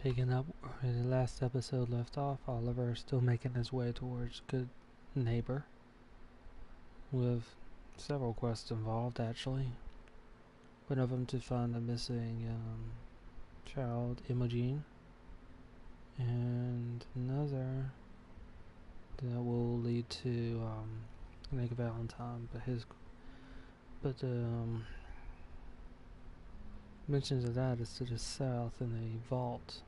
Picking up where the last episode left off, Oliver is still making his way towards Goodneighbor, with several quests involved actually. One of them to find the missing child, Imogen, and another that will lead to Nick Valentine, but mentions of that is to the south in a vault.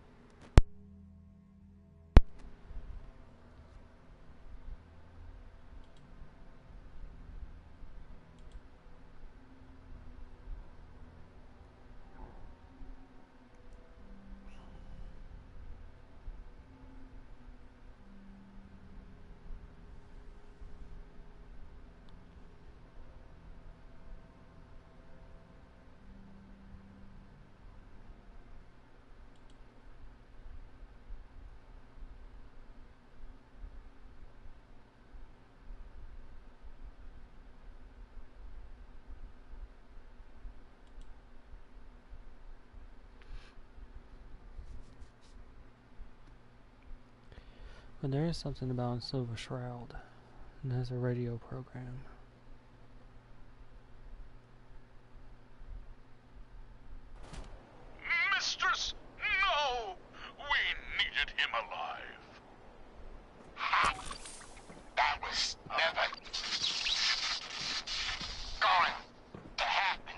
But there is something about Silver Shroud, and there's a radio program. Mistress, no! We needed him alive. That was never going to happen.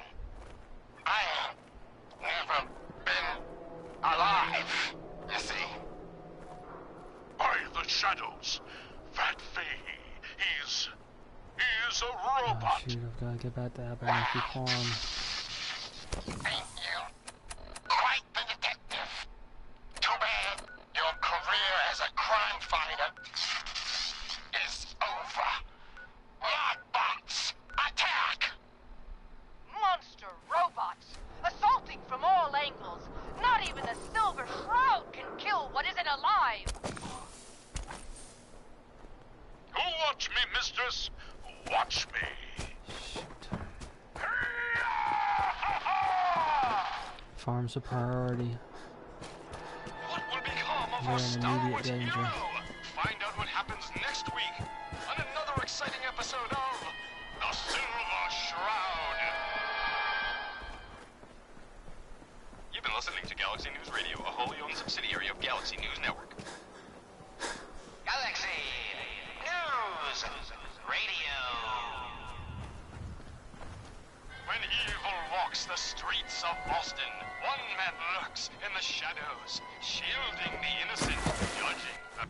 I have never been alive, you see. By the shadows, that Faye, he's a robot. Oh shoot, I've gotta get back to Abernathy Farm. Ain't you quite the detective? Too bad your career as a crime fighter is over. Lockbots, attack! Monster robots, assaulting from all angles. Not even the Silver Shroud can kill what isn't alive. Watch me, mistress. Watch me. Shoot. Farm's a priority. What will become of They're our in Star immediate Wars danger. hero? Find out what happens next week on another exciting episode of The Silver Shroud. You've been listening to Galaxy News Radio, a wholly owned subsidiary of Galaxy News Network. Galaxy News Radio. When evil walks the streets of Boston, one man lurks in the shadows, shielding the innocent, judging the...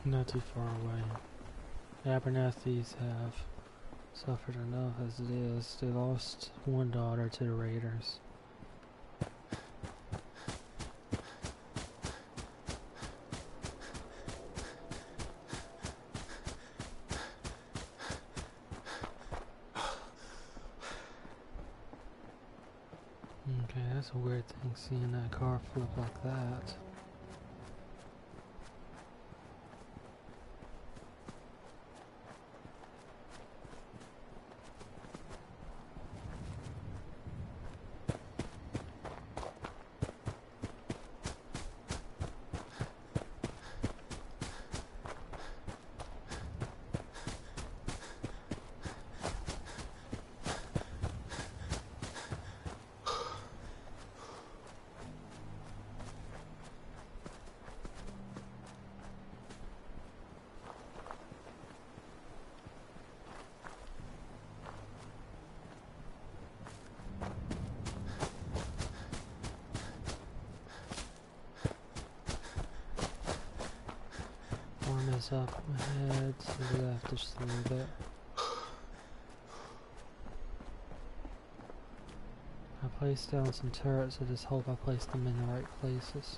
Not too far away. Abernethys have suffered enough as it is. They lost one daughter to the raiders. Okay, that's a weird thing, seeing that car flip like that. Arm is up ahead to the left just a little bit. I placed down some turrets. I just hope I placed them in the right places.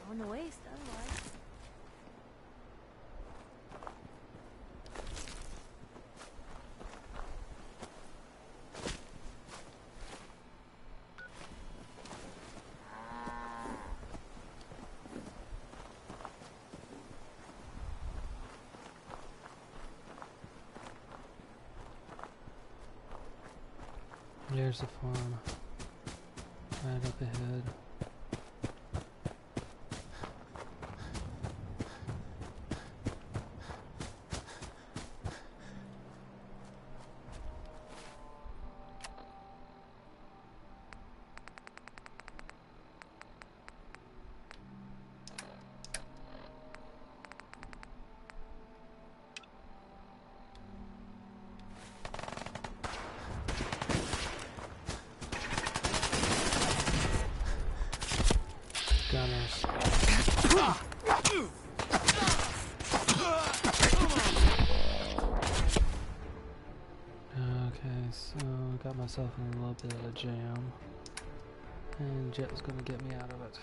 On the waist, otherwise. There's the farm. Right up ahead. Gunners. Okay, so I got myself in a little bit of a jam. And Jet's gonna get me out of it.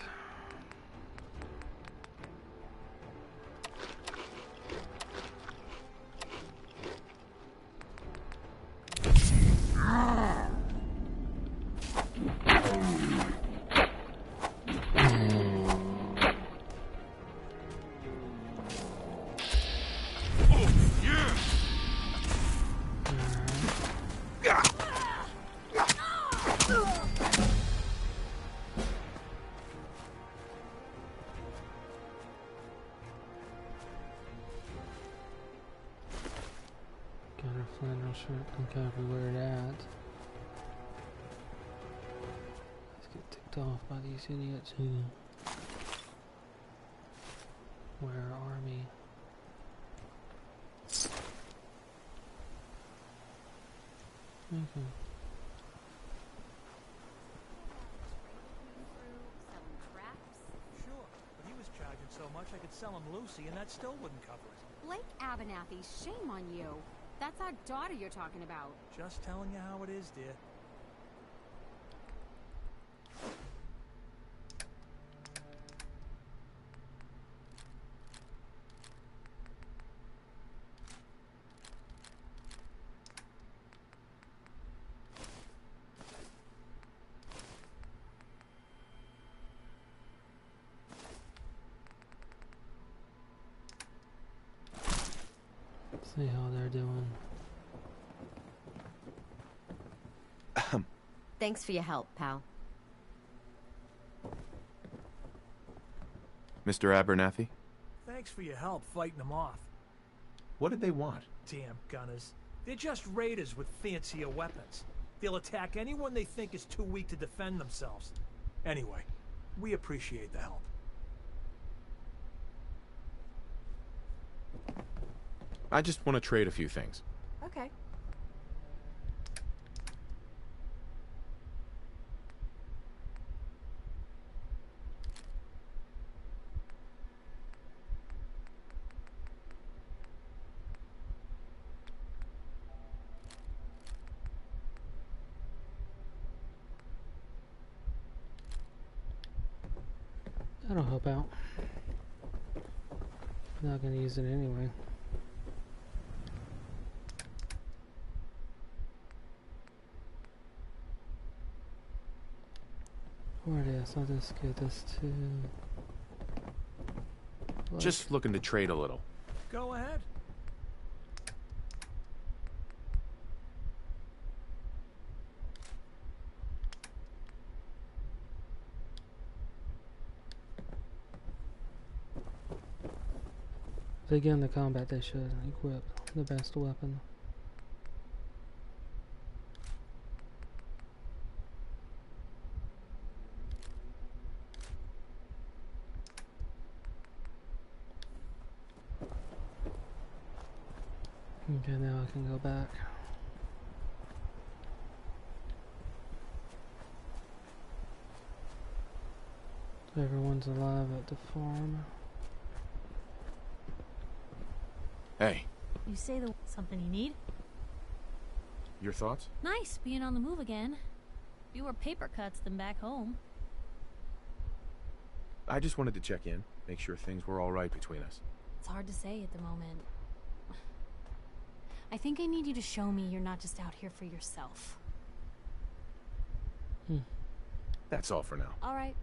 Gunner flannel shirt, look everywhere at. Let's get ticked off by these idiots who wear army. Okay. Sure, but he was charging so much I could sell him Lucy and that still wouldn't cover it. Blake Abernathy, shame on you. That's our daughter you're talking about. Just telling you how it is, dear. See how they're doing. Thanks for your help, pal. Mr. Abernathy? Thanks for your help fighting them off. What did they want? Damn gunners. They're just raiders with fancier weapons. They'll attack anyone they think is too weak to defend themselves. Anyway, we appreciate the help. I just want to trade a few things. Okay. That'll help out. Not gonna use it anyway. Or it is. I'll just give this to. Just looking to trade a little. Go ahead. If they get into combat, they should equip the best weapon. Okay, now I can go back. Everyone's alive at the farm. Hey, You say the something you need? your thoughts? Nice being on the move again. Fewer paper cuts than back home. I just wanted to check in, make sure things were all right between us. It's hard to say at the moment. I think I need you to show me you're not just out here for yourself. That's all for now. All right.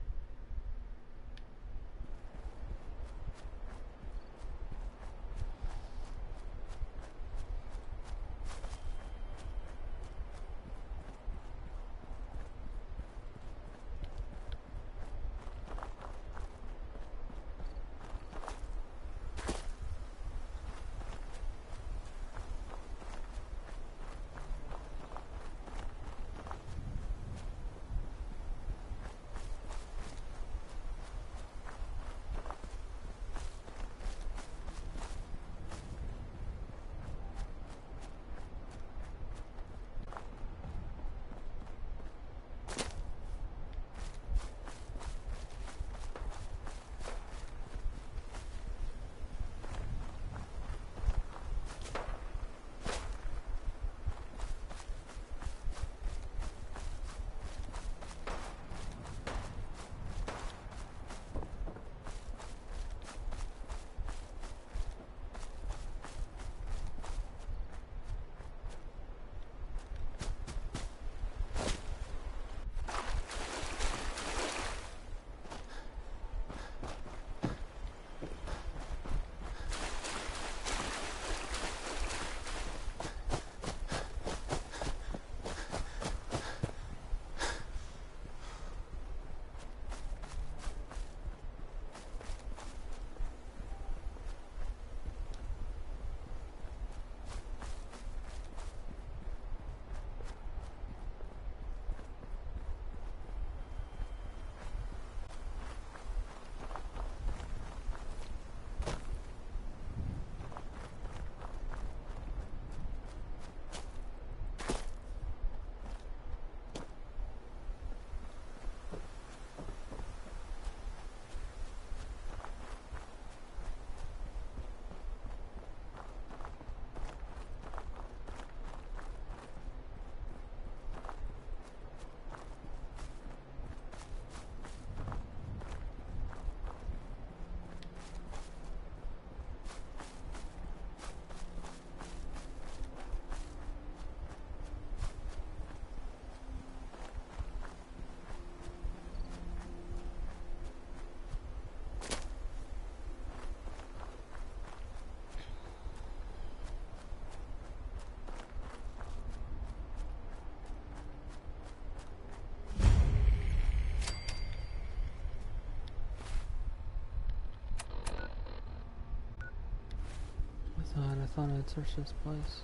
God, I thought I'd searched this place.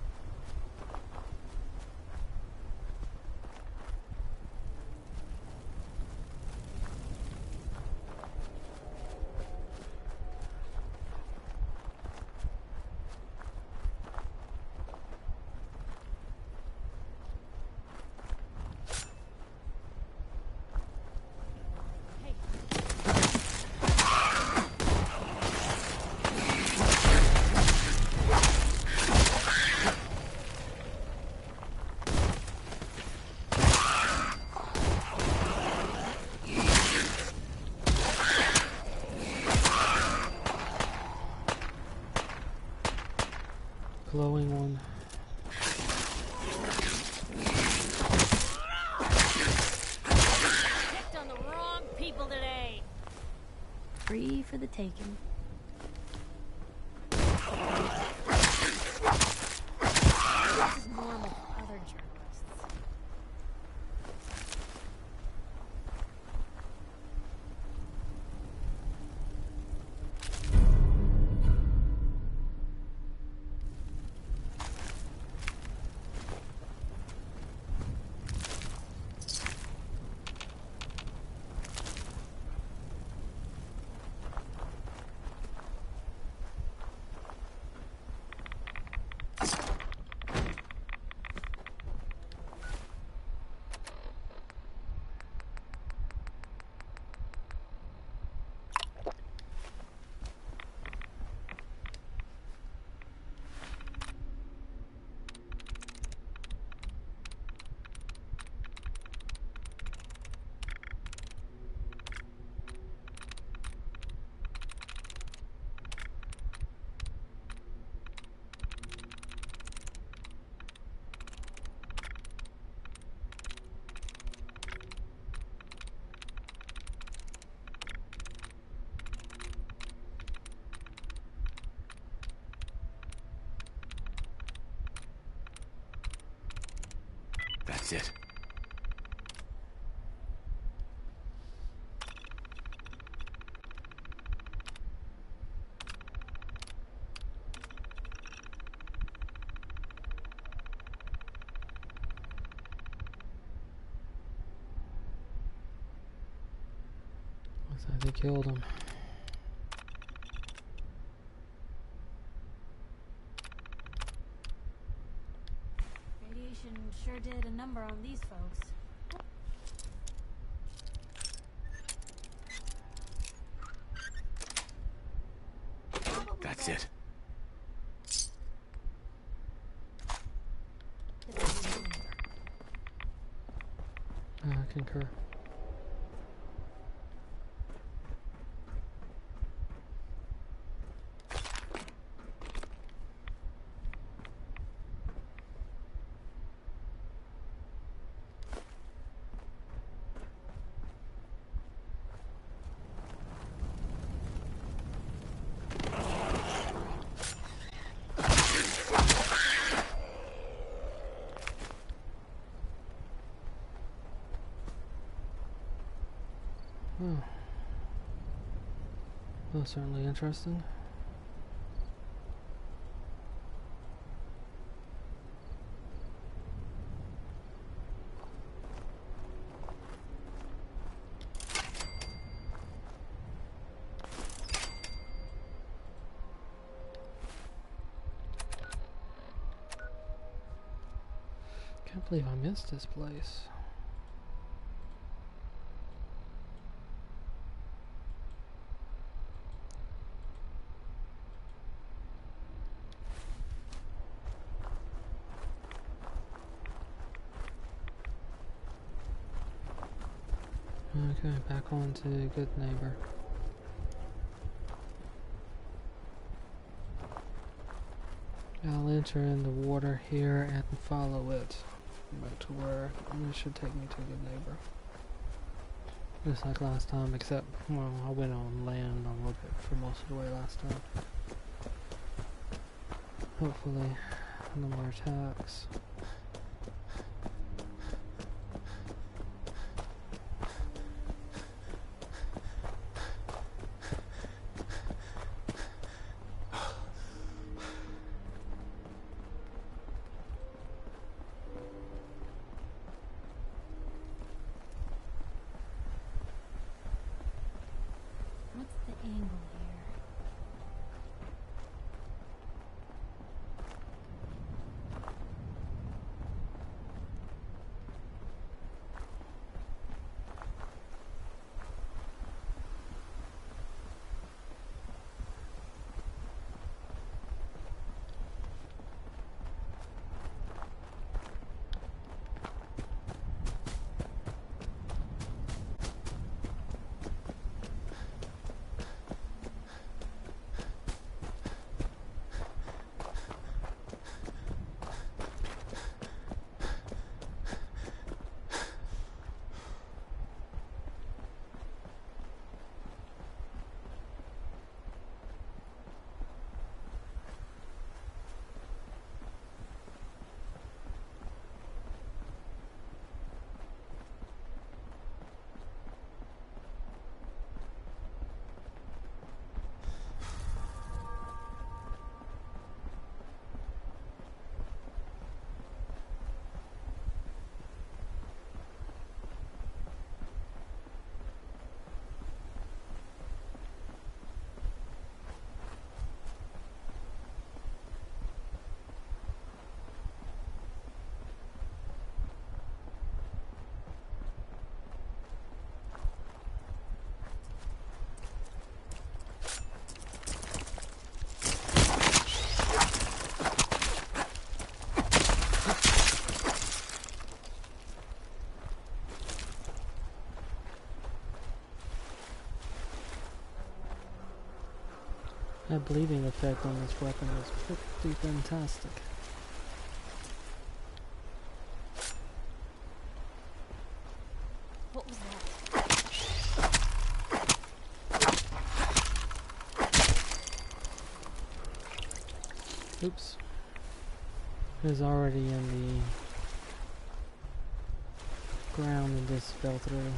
Glowing one. Picked on the wrong people today. Free for the taking. This is normal for other journalists. That's it. Looks like they killed him. Radiation sure did a number on these folks. That's it. I concur. Oh. That was certainly interesting. Can't believe I missed this place. Okay, back on to Goodneighbor. I'll enter in the water here and follow it back to where it should take me to Goodneighbor. Just like last time, except, well, I went on land a little bit for most of the way last time. Hopefully, no more attacks. That bleeding effect on this weapon is pretty fantastic. What was that? Oops. It was already in the ground and just fell through.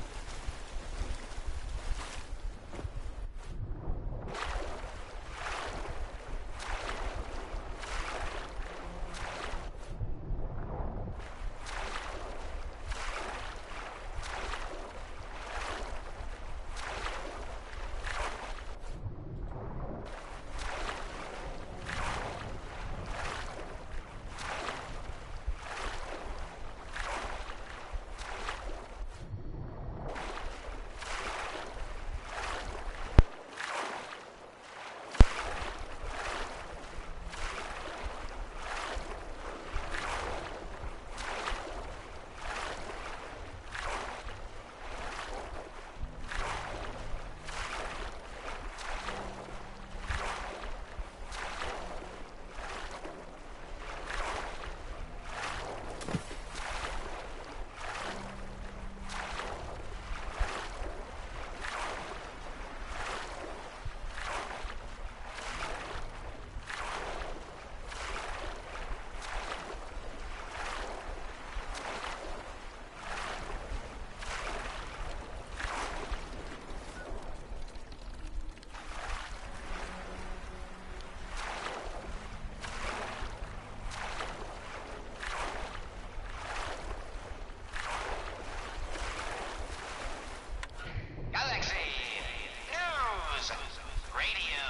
Galaxy News Radio.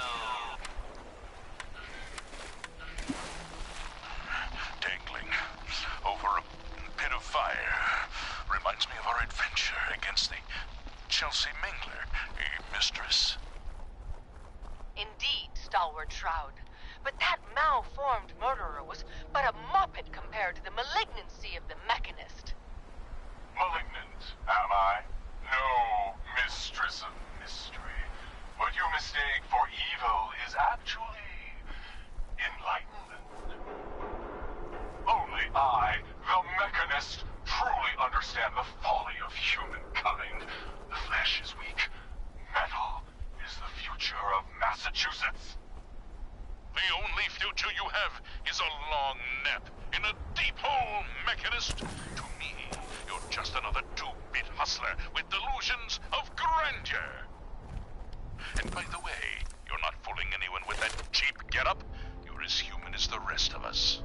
Dangling over a pit of fire reminds me of our adventure against the Chelsea Mingler, a mistress. Indeed, Stalwart Shroud. But that malformed murderer was but a muppet compared to the malignancy of the Mechanist. Malignant, am I? No, mistress of mystery. What you mistake for evil is actually enlightenment. Only I, the Mechanist, truly understand the folly of humankind. The flesh is weak. Metal is the future of Massachusetts. The only future you have is a long nap in a deep hole, Mechanist. To me, you're just another two-bit hustler with delusions of grandeur. And by the way, you're not fooling anyone with that cheap getup. You're as human as the rest of us.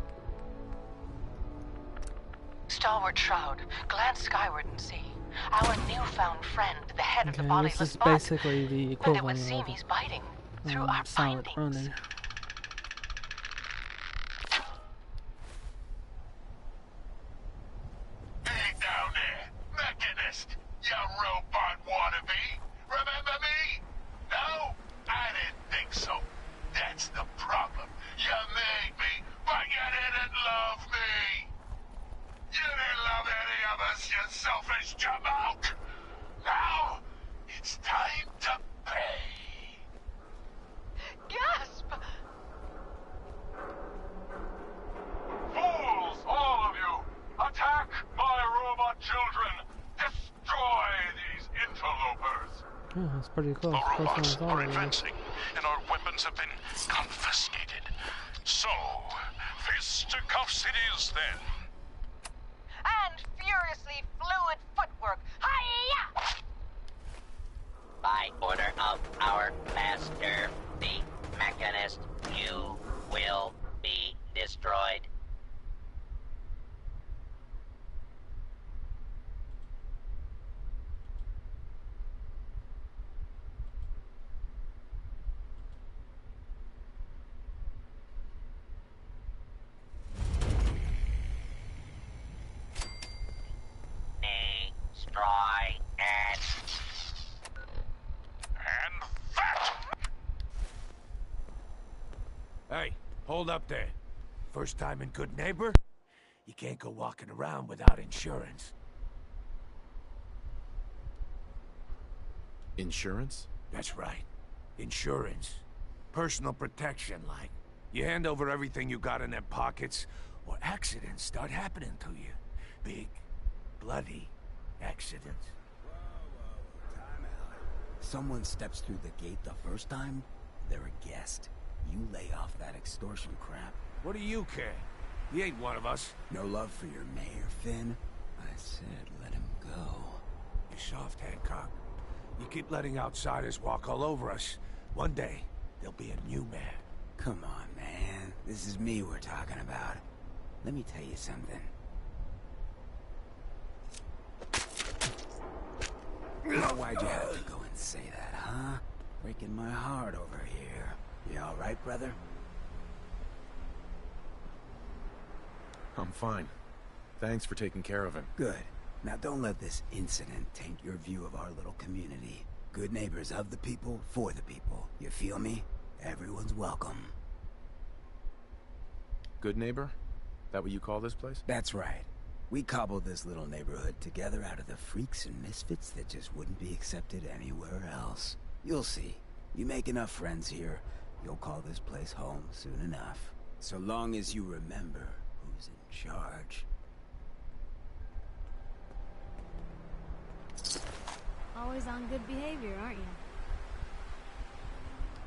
Stalwart Shroud, glance skyward and see. Our newfound friend, the head of the Okay, bodiless this is bug. basically the And it would equivalent seem he's biting through of our silent findings. running. Hey down there, Mechanist, you robot wannabe. Remember me? No? I didn't think so. That's the problem. You made me, but you didn't love me. You didn't love any of us, you selfish jamoke. Now, it's time to pay. Gasp! Fools, all of you! Attack my robot children! Destroy these interlopers! Oh, that's pretty close. The First one robots was all are of them. advancing, and our weapons have been confiscated. So, fisticuffs it is then. And furiously fluid footwork. Hiya! By order of our master, the Mechanist, you will be destroyed. Destroy it. And that! Hey, hold up there. First time in Goodneighbor? You can't go walking around without insurance. Insurance? That's right. Insurance. Personal protection, like. You hand over everything you got in them pockets, or accidents start happening to you. Big, bloody accidents. Time out. Someone steps through the gate the first time, they're a guest. You lay off that extortion crap. What do you care? He ain't one of us. No love for your mayor, Finn? I said let him go. You soft, Hancock. You keep letting outsiders walk all over us. One day, there'll be a new man. Come on, man. This is me we're talking about. Let me tell you something. Why'd you have to go and say that, huh? Breaking my heart over here. You all right, brother? I'm fine. Thanks for taking care of him. Good. Now don't let this incident taint your view of our little community. Good neighbors of the people, for the people. You feel me? Everyone's welcome. Goodneighbor? That what you call this place? That's right. We cobbled this little neighborhood together out of the freaks and misfits that just wouldn't be accepted anywhere else. You'll see. You make enough friends here, you'll call this place home soon enough. So long as you remember who's in charge. Always on good behavior, aren't you?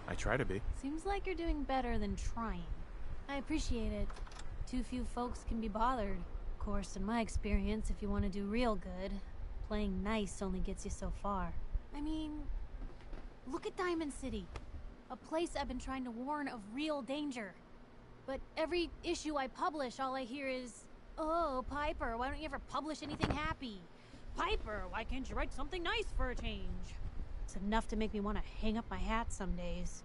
I try to be. Seems like you're doing better than trying. I appreciate it. Too few folks can be bothered. Of course, in my experience, if you want to do real good, playing nice only gets you so far. I mean, look at Diamond City. A place I've been trying to warn of real danger. But every issue I publish, all I hear is, "Oh, Piper, why don't you ever publish anything happy? Piper, why can't you write something nice for a change?" It's enough to make me want to hang up my hat some days.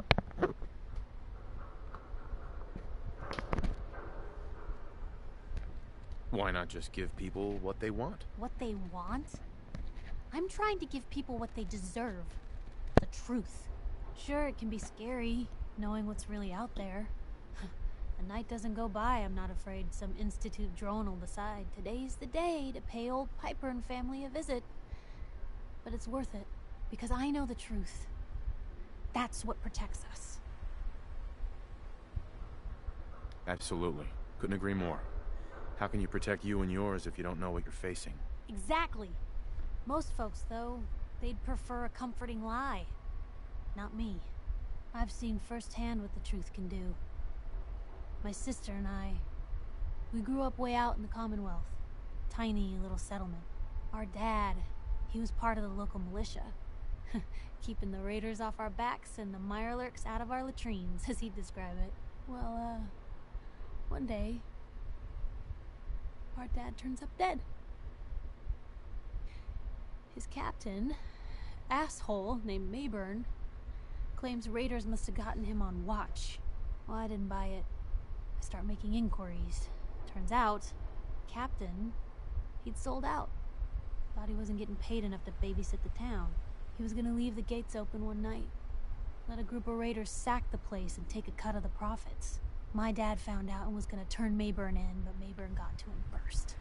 Why not just give people what they want? What they want? I'm trying to give people what they deserve. The truth. Sure, it can be scary, knowing what's really out there. A night doesn't go by, I'm not afraid some institute drone will decide today's the day to pay old Piper and family a visit. But it's worth it, because I know the truth. That's what protects us. Absolutely. Couldn't agree more. How can you protect you and yours if you don't know what you're facing? Exactly. Most folks, though, they'd prefer a comforting lie. Not me. I've seen firsthand what the truth can do. My sister and I, we grew up way out in the Commonwealth. Tiny little settlement. Our dad, he was part of the local militia. Keeping the raiders off our backs and the mirelurks out of our latrines, as he'd describe it. Well, one day, our dad turns up dead. His captain, asshole named Mayburn, claims raiders must have gotten him on watch. Well, I didn't buy it. I start making inquiries. Turns out, Captain, he'd sold out. Thought he wasn't getting paid enough to babysit the town. He was gonna leave the gates open one night. Let a group of raiders sack the place and take a cut of the profits. My dad found out and was gonna turn Mayburn in, but Mayburn got to him first.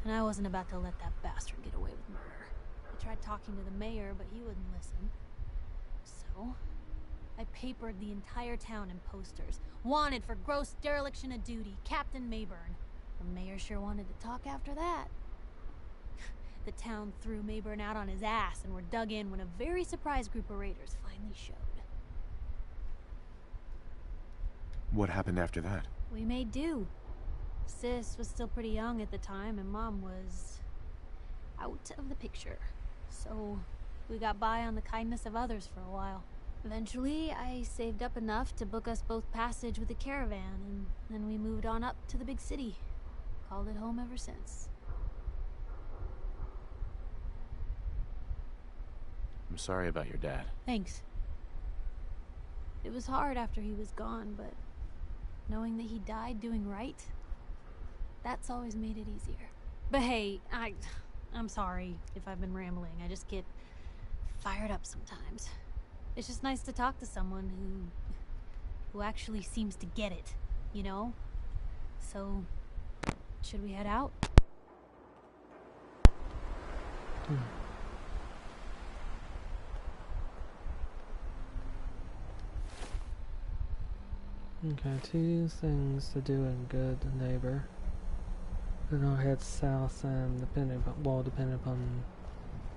And I wasn't about to let that bastard get away with murder. I tried talking to the mayor, but he wouldn't listen. So, I papered the entire town in posters. Wanted for gross dereliction of duty, Captain Mayburn. The mayor sure wanted to talk after that. The town threw Mayburn out on his ass and were dug in when a very surprised group of raiders finally showed. What happened after that? We made do. Sis was still pretty young at the time, and Mom was out of the picture. So we got by on the kindness of others for a while. Eventually, I saved up enough to book us both passage with a caravan, and then we moved on up to the big city. Called it home ever since. I'm sorry about your dad. Thanks. It was hard after he was gone, but knowing that he died doing right, that's always made it easier. But hey, I'm sorry if I've been rambling. I just get fired up sometimes. It's just nice to talk to someone who actually seems to get it, you know? So, should we head out? Okay, 2 things to do in Good Neighbor. Then I'll head south and depending upon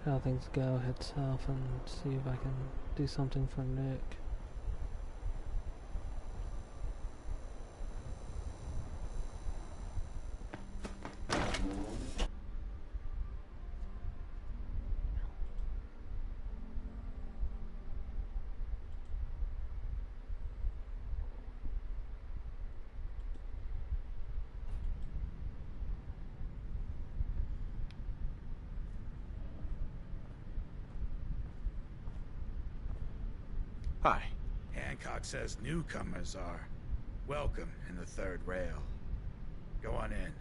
how things go, head south and see if I can do something for Nick. Hi. Hancock says newcomers are welcome in the third rail. Go on in.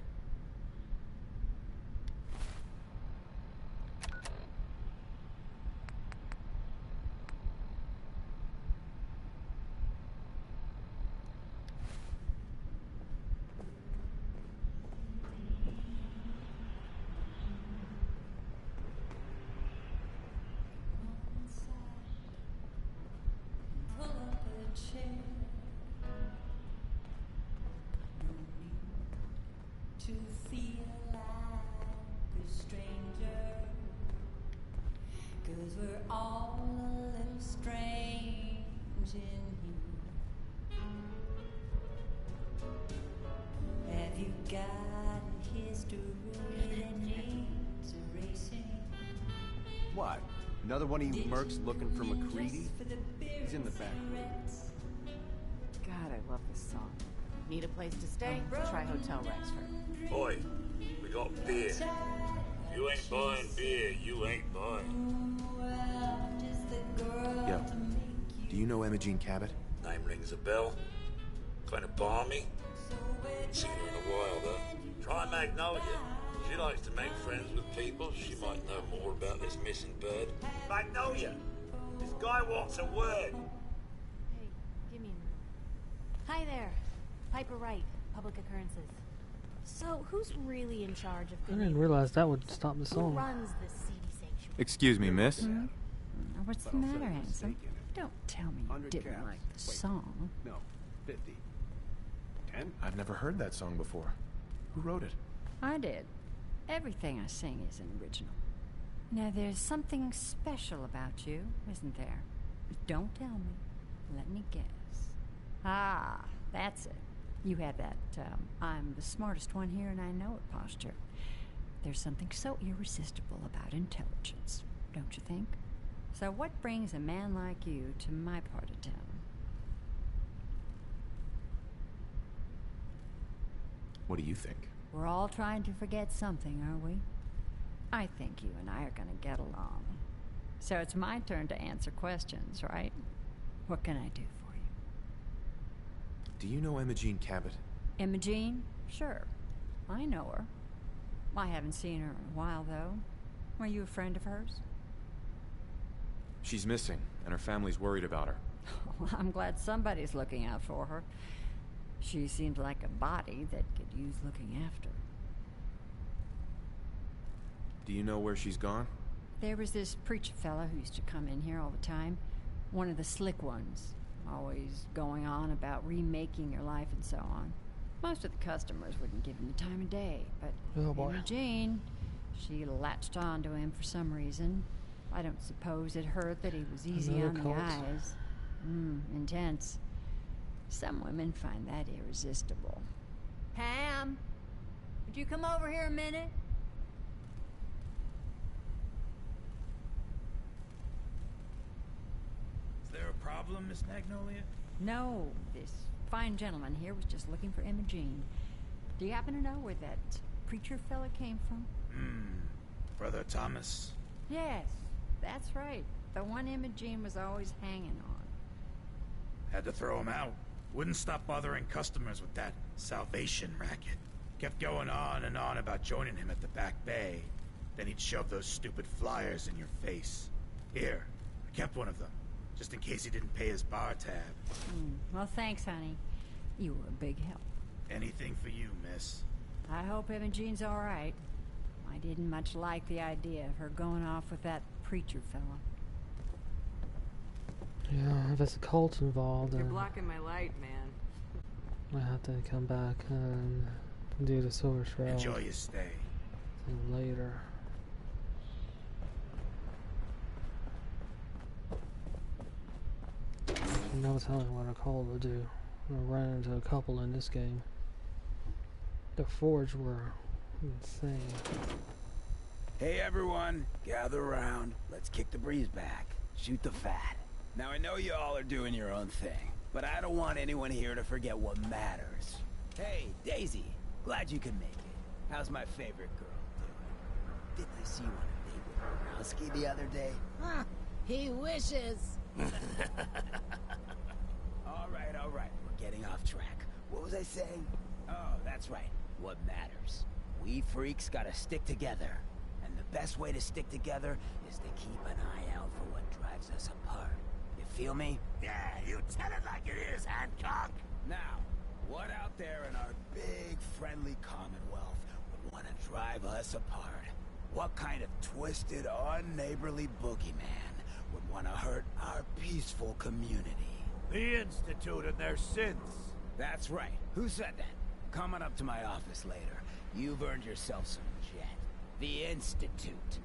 To feel like a stranger, 'cause we're all a little strange in here. Have you got a history that needs erasing? What? Another one of you mercs looking for McCready? He's in the back room. God, I love this song. Need a place to stay? Try Hotel Rexford. Boy, we got beer. If you ain't buying beer, you ain't buying. Yo, do you know Imogene Cabot? Name rings a bell. Kind of balmy. Ain't seen her in a while, though. Try Magnolia. She likes to make friends with people. She might know more about this missing bird. Magnolia! This guy wants a word. Hey, give me a minute. Hi there. Piper Wright, Public Occurrences. So, who's really in charge of I didn't realize that would stop the Who song. runs this seedy sanctuary? Excuse me, miss? What's the matter, handsome? Don't tell me you didn't caps. like the song. No, 50. 10? I've never heard that song before. Who wrote it? I did. Everything I sing is an original. Now, there's something special about you, isn't there? Don't tell me. Let me guess. Ah, that's it. You have that, I'm the smartest one here and I know it posture. There's something so irresistible about intelligence, don't you think? So what brings a man like you to my part of town? What do you think? We're all trying to forget something, are we? I think you and I are gonna get along. So it's my turn to answer questions, right? What can I do for you? Do you know Imogene Cabot? Imogene? Sure. I know her. I haven't seen her in a while, though. Are you a friend of hers? She's missing, and her family's worried about her. Well, I'm glad somebody's looking out for her. She seemed like a body that could use looking after. Do you know where she's gone? There was this preacher fella who used to come in here all the time. One of the slick ones. Always going on about remaking your life and so on. Most of the customers wouldn't give him the time of day, but Oh boy. Imogene, she latched on to him for some reason. I don't suppose it hurt that he was easy Another on the cult. eyes. Intense. Some women find that irresistible. Pam, would you come over here a minute? Is there a problem, Miss Magnolia? No, this fine gentleman here was just looking for Imogene. Do you happen to know where that preacher fella came from? Brother Thomas. Yes, that's right. The one Imogene was always hanging on. Had to throw him out. Wouldn't stop bothering customers with that salvation racket. Kept going on and on about joining him at the back bay. Then he'd shove those stupid flyers in your face. Here, I kept one of them, just in case he didn't pay his bar tab. Well, thanks, honey. You were a big help. Anything for you, miss. I hope Imogene's all right. I didn't much like the idea of her going off with that preacher fella. Yeah, if it's a cult involved, You're then blocking my light, man. I have to come back and do the Silver Shroud. Enjoy your stay. Later. No telling what a call to do. I ran into a couple in this game. The Forge were insane. Hey everyone, gather around. Let's kick the breeze back. Shoot the fat. Now I know you all are doing your own thing, but I don't want anyone here to forget what matters. Hey, Daisy, glad you could make it. How's my favorite girl doing? Didn't I see you on a date with Borowski the other day? Huh, he wishes. All right, we're getting off track. What was I saying? Oh, that's right, what matters. We freaks gotta stick together. And the best way to stick together is to keep an eye out for what drives us apart. You feel me? Yeah, you tell it like it is, Hancock. Now, what out there in our big, friendly Commonwealth would want to drive us apart? What kind of twisted, unneighborly boogeyman would want to hurt our peaceful community? The Institute and their synths. That's right. Who said that? Coming up to my office later. You've earned yourself some jet. The Institute.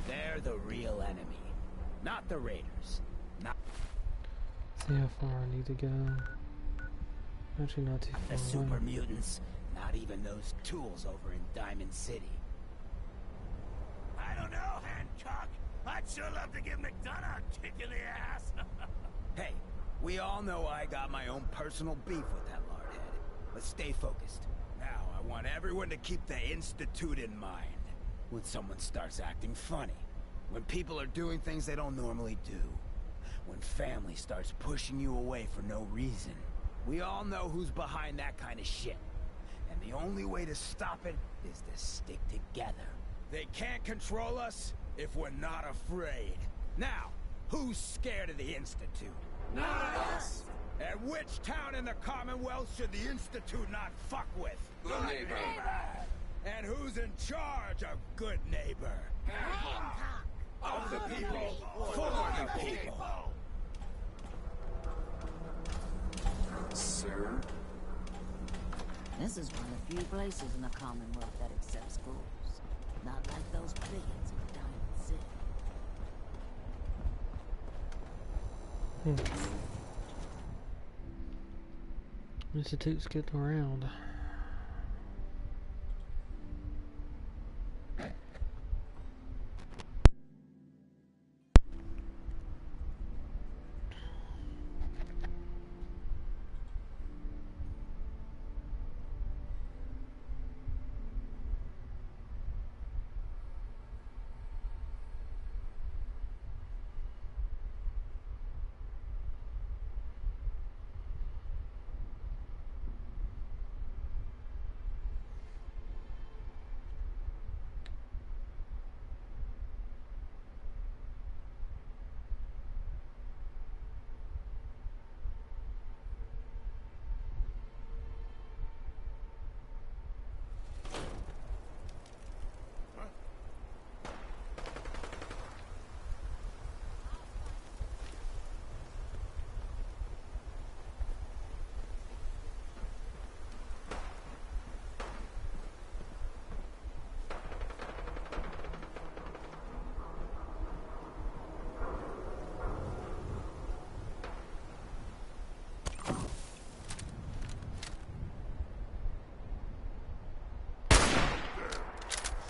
They're the real enemy. Not the Raiders. Not See how far I need to go. Actually, not too far. the super mutants. Not even those tools over in Diamond City. I don't know, Hancock. I'd sure love to give McDonough a kick in the ass. Hey, we all know I got my own personal beef with that lardhead. But stay focused. Now, I want everyone to keep the Institute in mind. When someone starts acting funny. When people are doing things they don't normally do. When family starts pushing you away for no reason. We all know who's behind that kind of shit. And the only way to stop it is to stick together. They can't control us if we're not afraid. Now, who's scared of the Institute? Not us. And which town in the Commonwealth should the Institute not fuck with? Goodneighbor. And who's in charge of Goodneighbor? Hancock. Of the people, for the people. Sir? This is one of the few places in the Commonwealth that accepts schools. Not like those bigots in Diamond City. Institute's getting around.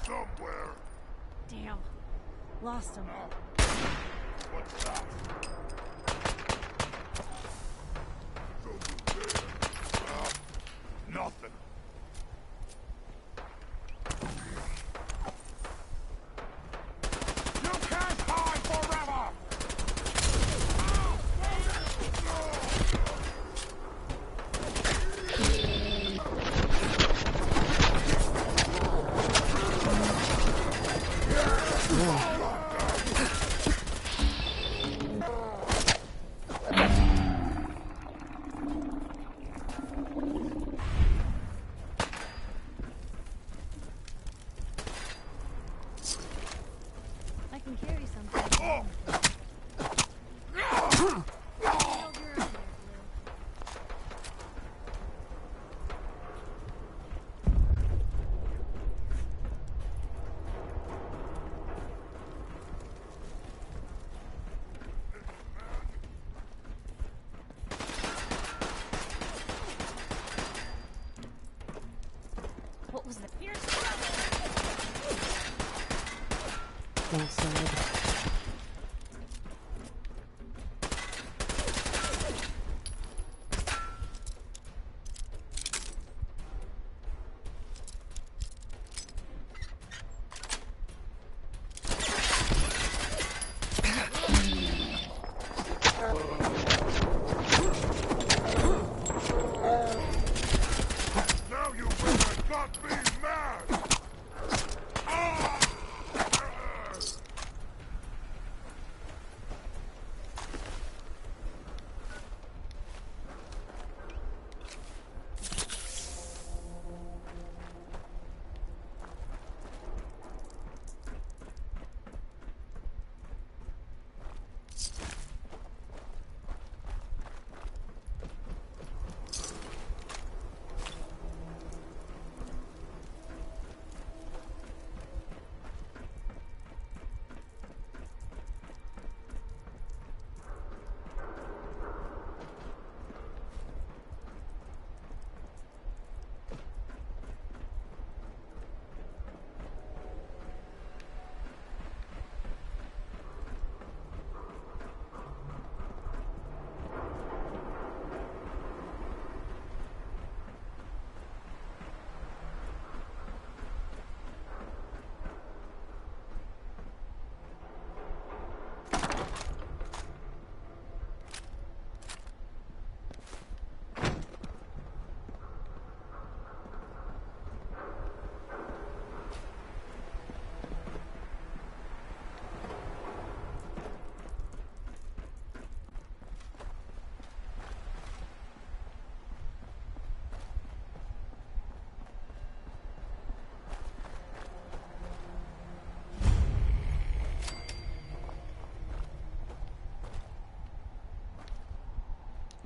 Somewhere. Damn. Lost him. What's that? Nothing. You can't hide forever! What was that? Here's outside.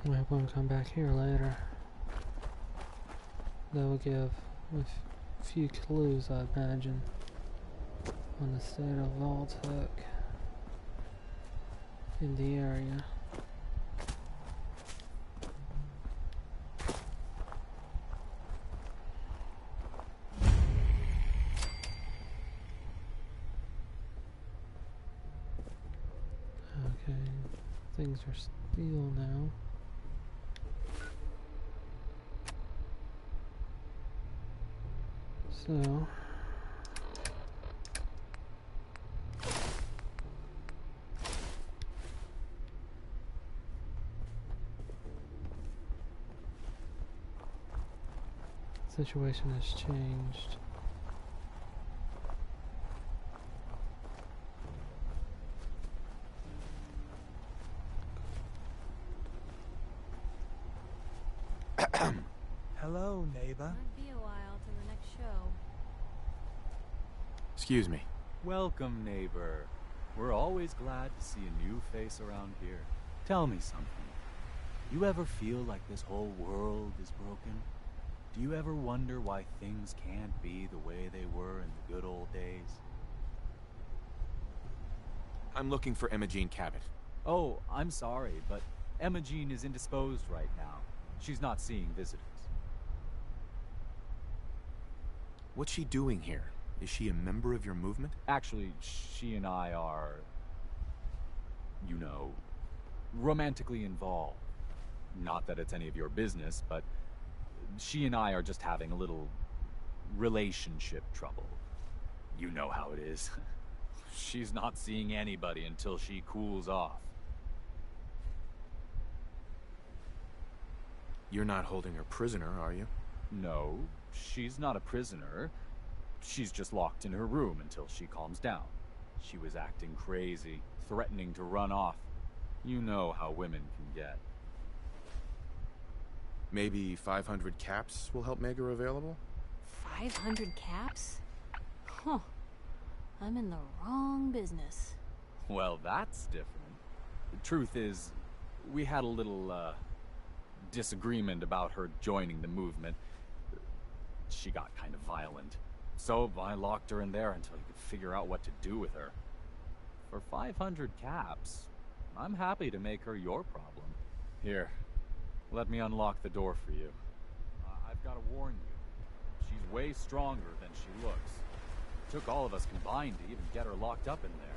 Might want to come back here later. That will give a few clues, I imagine, on the state of Vault-Hook in the area. Okay, things are still now. So situation has changed. Hello, neighbor. Might be a while till the next show. Excuse me. Welcome, neighbor. We're always glad to see a new face around here. Tell me something. You ever feel like this whole world is broken? Do you ever wonder why things can't be the way they were in the good old days? I'm looking for Emma Jean Cabot. Oh, I'm sorry, but Emma Jean is indisposed right now. She's not seeing visitors. What's she doing here? Is she a member of your movement? Actually, she and I are, you know, romantically involved. Not that it's any of your business, but she and I are just having a little relationship trouble. You know how it is. She's not seeing anybody until she cools off. You're not holding her prisoner, are you? No, she's not a prisoner. She's just locked in her room until she calms down. She was acting crazy, threatening to run off. You know how women can get. Maybe 500 caps will help make her available? 500 caps? Huh. I'm in the wrong business. Well, that's different. The truth is, we had a little, disagreement about her joining the movement. She got kind of violent. So I locked her in there until I could figure out what to do with her. For 500 caps, I'm happy to make her your problem. Here, let me unlock the door for you. I've got to warn you, she's way stronger than she looks. It took all of us combined to even get her locked up in there.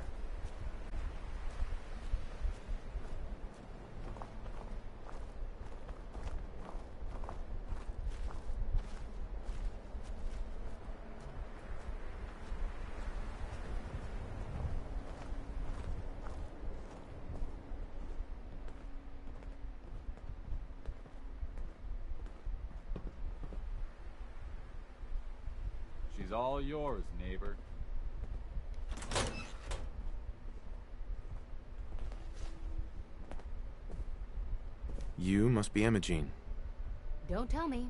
She's all yours, neighbor. You must be Imogene. Don't tell me.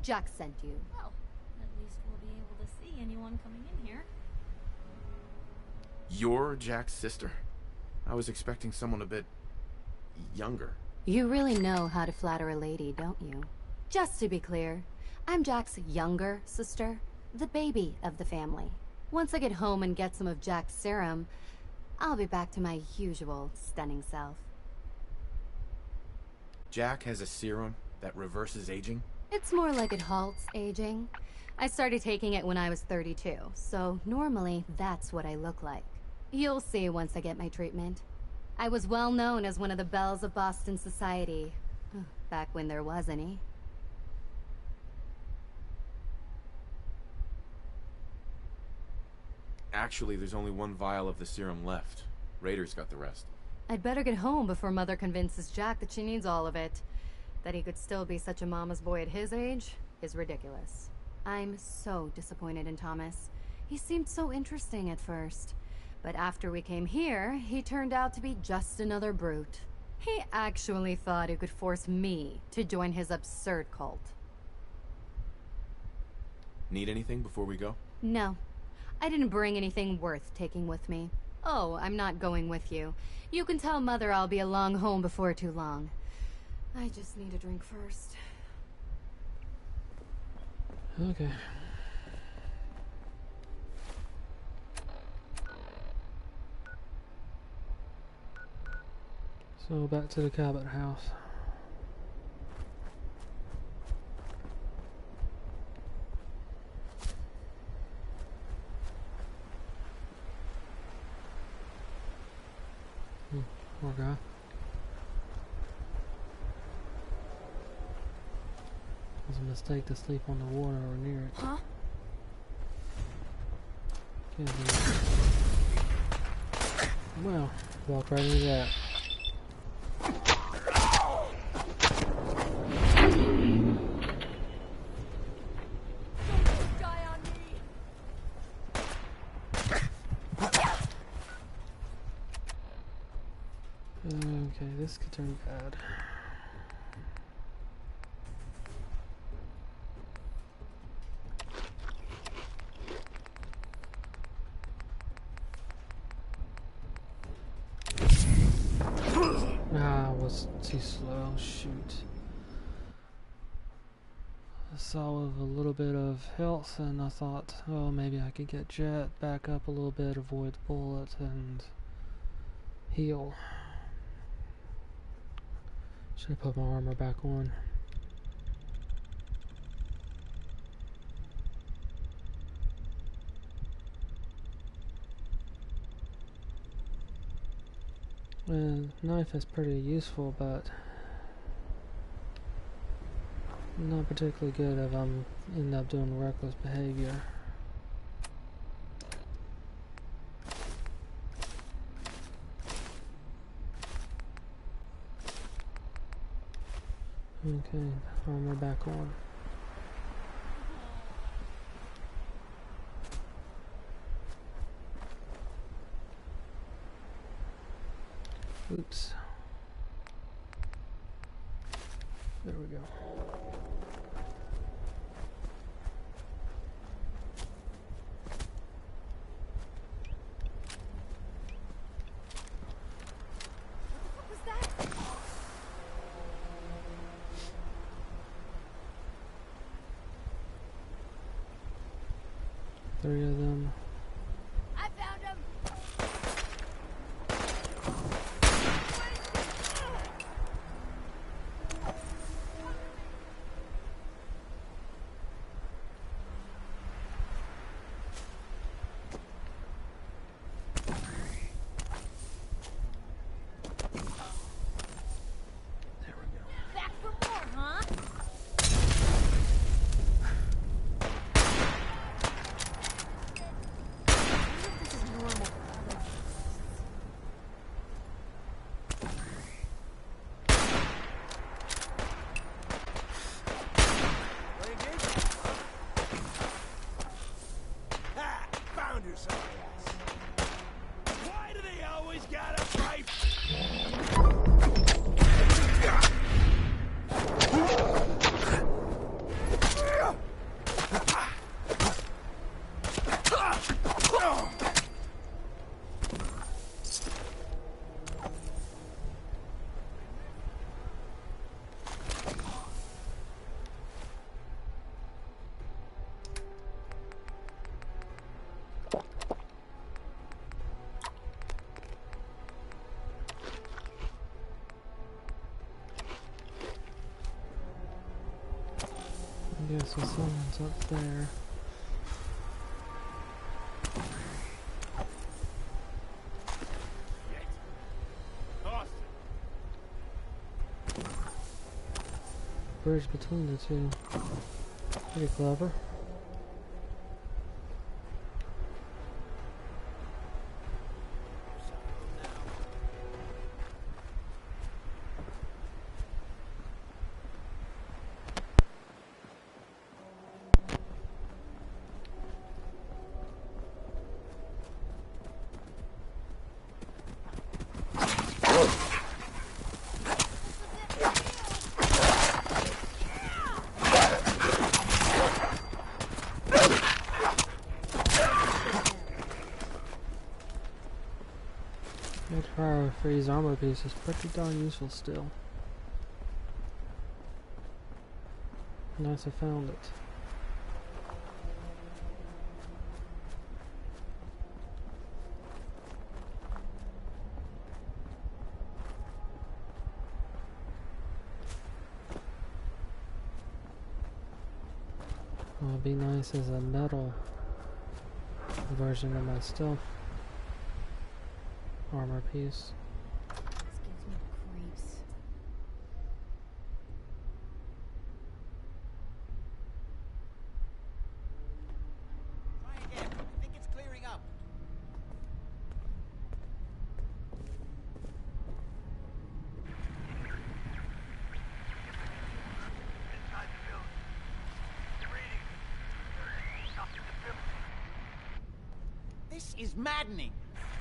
Jack sent you. Well, at least we'll be able to see anyone coming in here. You're Jack's sister? I was expecting someone a bit younger. You really know how to flatter a lady, don't you? Just to be clear, I'm Jack's younger sister, the baby of the family. Once I get home and get some of Jack's serum, I'll be back to my usual stunning self. Jack has a serum that reverses aging? It's more like it halts aging. I started taking it when I was 32, so normally that's what I look like. You'll see once I get my treatment. I was well known as one of the belles of Boston society, back when there was any. Actually, there's only one vial of the serum left. Raiders got the rest. I'd better get home before Mother convinces Jack that she needs all of it. That he could still be such a mama's boy at his age is ridiculous. I'm so disappointed in Thomas. He seemed so interesting at first. But after we came here, he turned out to be just another brute. He actually thought he could force me to join his absurd cult. Need anything before we go? No. I didn't bring anything worth taking with me. Oh, I'm not going with you. You can tell Mother I'll be along home before too long. I just need a drink first. Okay. So back to the Cabot house. Poor guy. It was a mistake to sleep on the water or near it. Huh? Well, walk right into that. Okay, this could turn bad. Ah, I was too slow. Shoot. I saw with a little bit of health and I thought, oh, maybe I could get Jet back up a little bit, avoid the bullet, and heal. Should have put my armor back on. The knife is pretty useful, but not particularly good if I'm end up doing reckless behavior. Okay, armor back on. Oops. There we go. Three of them. I found him. Yeah, so someone's up there. Bridge between the two. Pretty clever. Freeze armor piece is pretty darn useful still. Nice I found it. What would be nice is a metal version of my stealth armor piece. This gives me the creeps. Try again. I think it's clearing up. Inside the building. Reading. Something to build. This is maddening.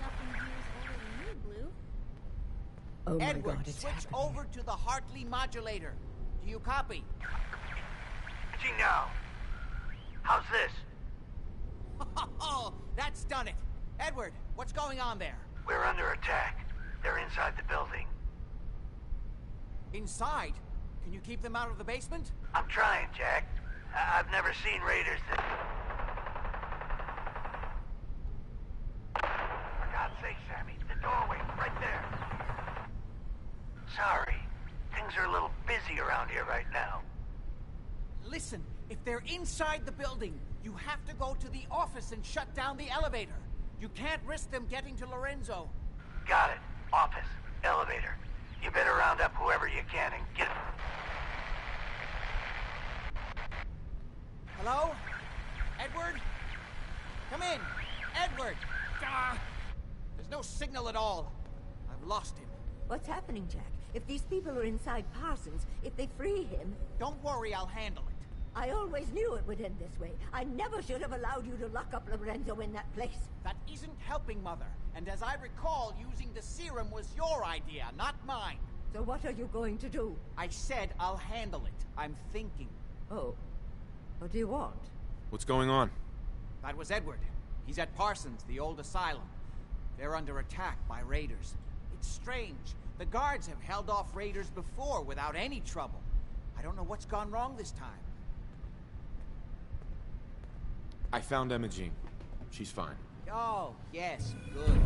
Nothing here is older than you, Blue. Oh my Edward, God, it's switch happening. over to the Hartley modulator. Do you copy? Switching now. How's this? Oh, that's done it. Edward, what's going on there? We're under attack. They're inside the building. Inside? Can you keep them out of the basement? I'm trying, Jack. I've never seen raiders that... For God's sake, Sammy, the doorway, right there. Sorry. Things are a little busy around here right now. Listen, if they're inside the building, you have to go to the office and shut down the elevator. You can't risk them getting to Lorenzo. Got it. Office. Elevator. You better round up whoever you can and get... Hello? Edward? Come in. Edward! Ah, there's no signal at all. I've lost him. What's happening, Jack? If these people are inside Parsons, if they free him... Don't worry, I'll handle it. I always knew it would end this way. I never should have allowed you to lock up Lorenzo in that place. That isn't helping, Mother. And as I recall, using the serum was your idea, not mine. So what are you going to do? I said I'll handle it. I'm thinking. Oh. What do you want? What's going on? That was Edward. He's at Parsons, the old asylum. They're under attack by raiders. It's strange. The guards have held off raiders before without any trouble. I don't know what's gone wrong this time. I found Emma Jean. She's fine. Oh, yes, good.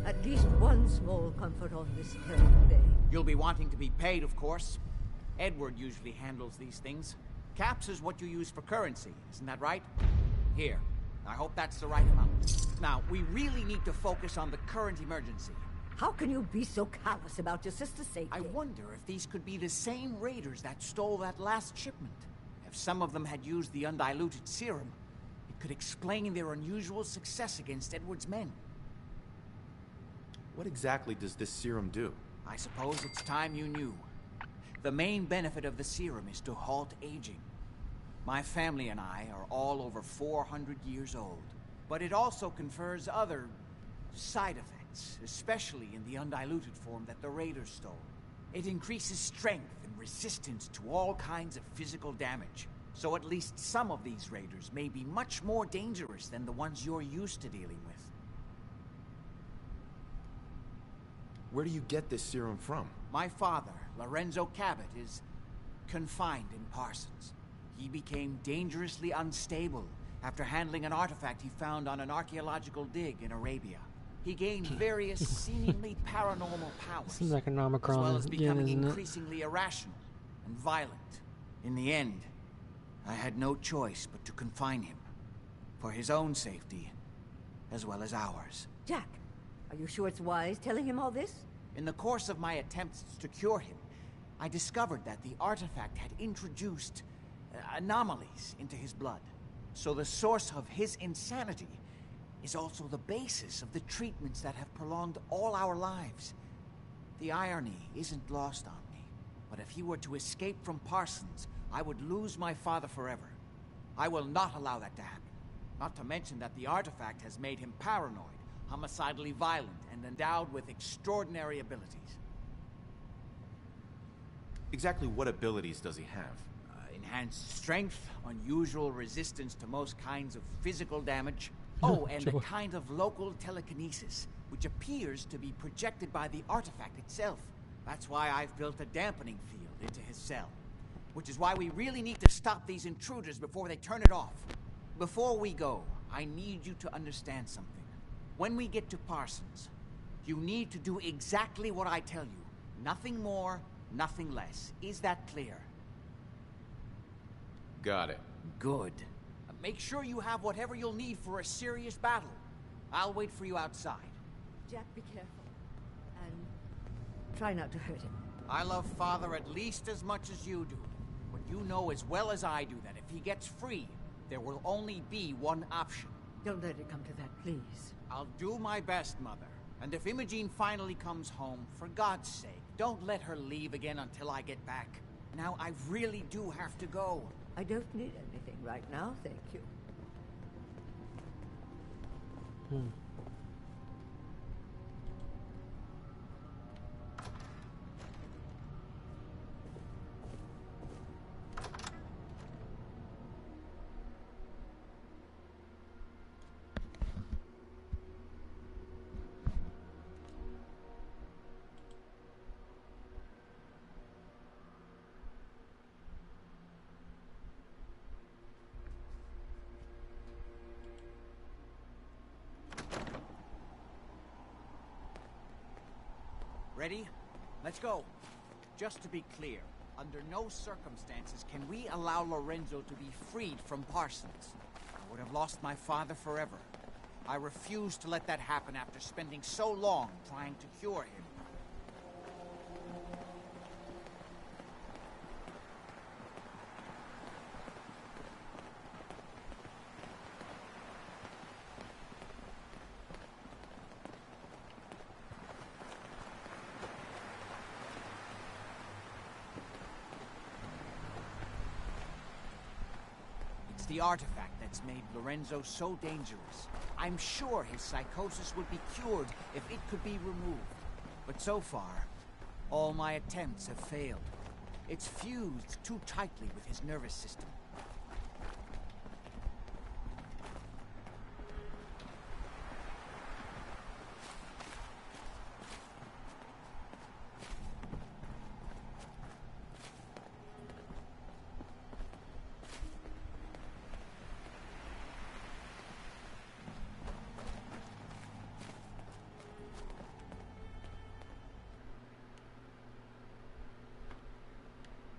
At least one small comfort on this terrible day. You'll be wanting to be paid, of course. Edward usually handles these things. Caps is what you use for currency, isn't that right? Here. I hope that's the right amount. Now, we really need to focus on the current emergency. How can you be so callous about your sister's safety? I wonder if these could be the same raiders that stole that last shipment. If some of them had used the undiluted serum, it could explain their unusual success against Edward's men. What exactly does this serum do? I suppose it's time you knew. The main benefit of the serum is to halt aging. My family and I are all over 400 years old. But it also confers other side effects, especially in the undiluted form that the raiders stole. It increases strength and resistance to all kinds of physical damage. So at least some of these raiders may be much more dangerous than the ones you're used to dealing with. Where do you get this serum from? My father, Lorenzo Cabot, is confined in Parsons. He became dangerously unstable after handling an artifact he found on an archaeological dig in Arabia. He gained various seemingly paranormal powers, Seems like an as well Omicron as again, becoming isn't it? increasingly irrational and violent. In the end, I had no choice but to confine him. For his own safety, as well as ours. Jack, are you sure it's wise telling him all this? In the course of my attempts to cure him, I discovered that the artifact had introduced anomalies into his blood. So the source of his insanity is also the basis of the treatments that have prolonged all our lives. The irony isn't lost on me, but if he were to escape from Parsons, I would lose my father forever. I will not allow that to happen. Not to mention that the artifact has made him paranoid, homicidally violent, and endowed with extraordinary abilities. Exactly what abilities does he have? Enhanced strength, unusual resistance to most kinds of physical damage. Oh, and a kind of local telekinesis, which appears to be projected by the artifact itself. That's why I've built a dampening field into his cell. Which is why we really need to stop these intruders before they turn it off. Before we go, I need you to understand something. When we get to Parsons, you need to do exactly what I tell you. Nothing more, nothing less. Is that clear? Got it. Good. Make sure you have whatever you'll need for a serious battle. I'll wait for you outside. Jack, be careful. And try not to hurt him. I love Father at least as much as you do. But you know as well as I do that if he gets free, there will only be one option. Don't let it come to that, please. I'll do my best, Mother. And if Imogene finally comes home, for God's sake, don't let her leave again until I get back. Now, I really do have to go. I don't need anything right now, thank you. Ready? Let's go. Just to be clear, under no circumstances can we allow Lorenzo to be freed from Parsons. I would have lost my father forever. I refuse to let that happen after spending so long trying to cure him. The artifact that's made Lorenzo so dangerous. I'm sure his psychosis would be cured if it could be removed. But so far, all my attempts have failed. It's fused too tightly with his nervous system.